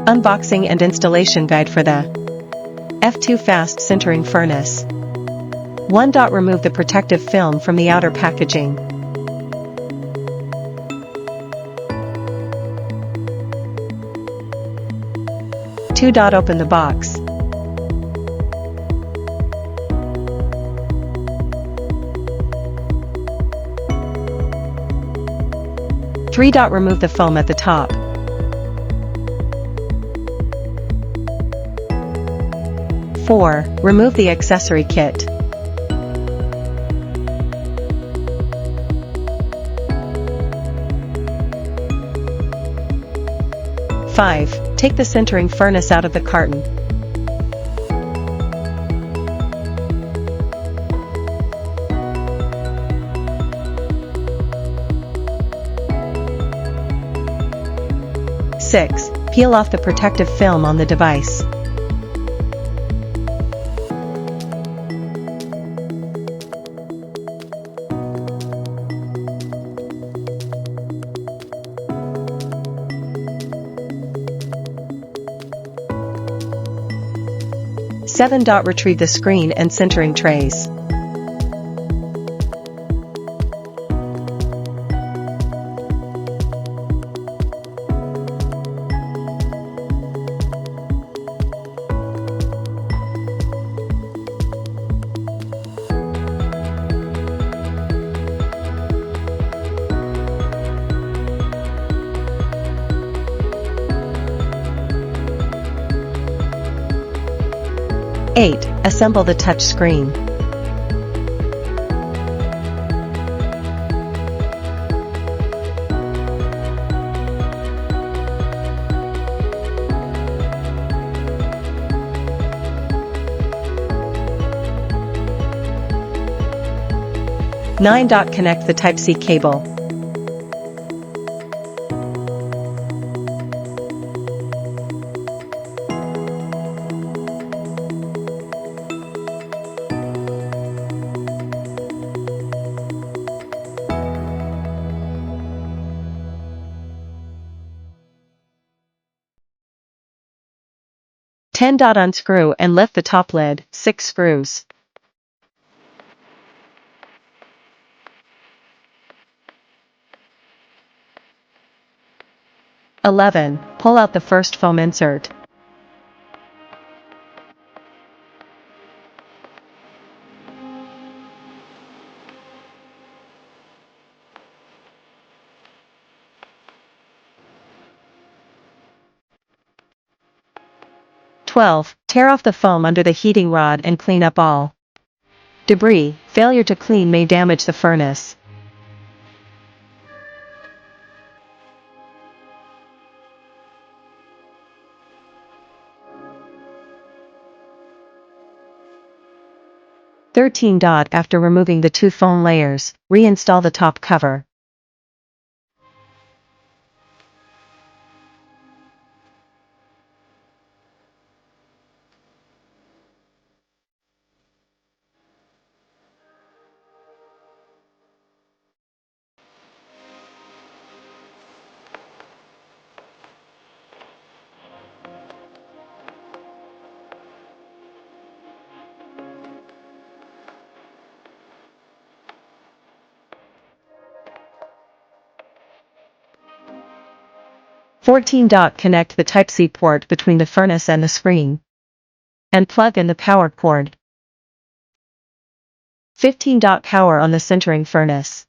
Unboxing and installation guide for the F2 fast sintering furnace. 1. Remove the protective film from the outer packaging. 2. Open the box. 3. Remove the foam at the top. 4. Remove the accessory kit. 5. Take the sintering furnace out of the carton. 6. Peel off the protective film on the device. 7. Retrieve the screen and sintering trays. 8. Assemble the touch screen. 9. Connect the Type-C cable. 10. Unscrew and lift the top lid, 6 screws. 11. Pull out the first foam insert. 12. Tear off the foam under the heating rod and clean up all debris. Failure to clean may damage the furnace. 13. After removing the 2 foam layers, reinstall the top cover. 14. Connect the Type-C port between the furnace and the screen, and plug in the power cord. 15. Power on the sintering furnace.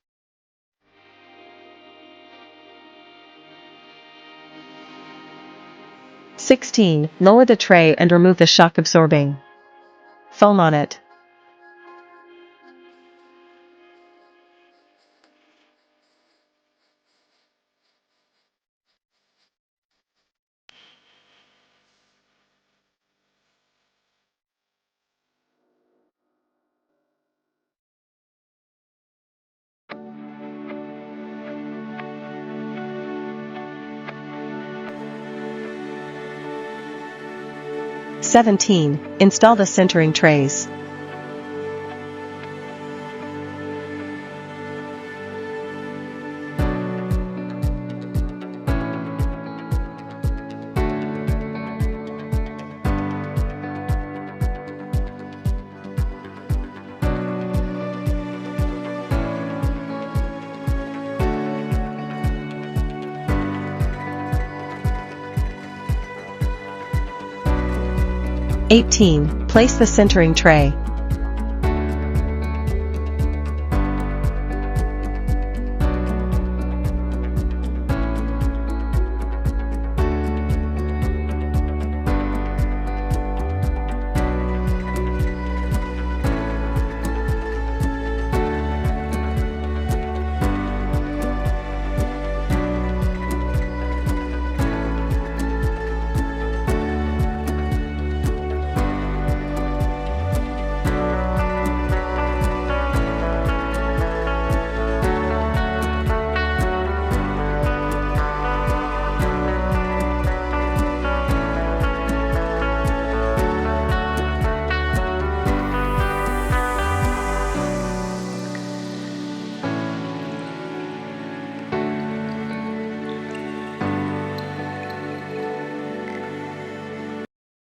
16. Lower the tray and remove the shock-absorbing foam on it. 17. Install the sintering trays. 18. Place the sintering tray,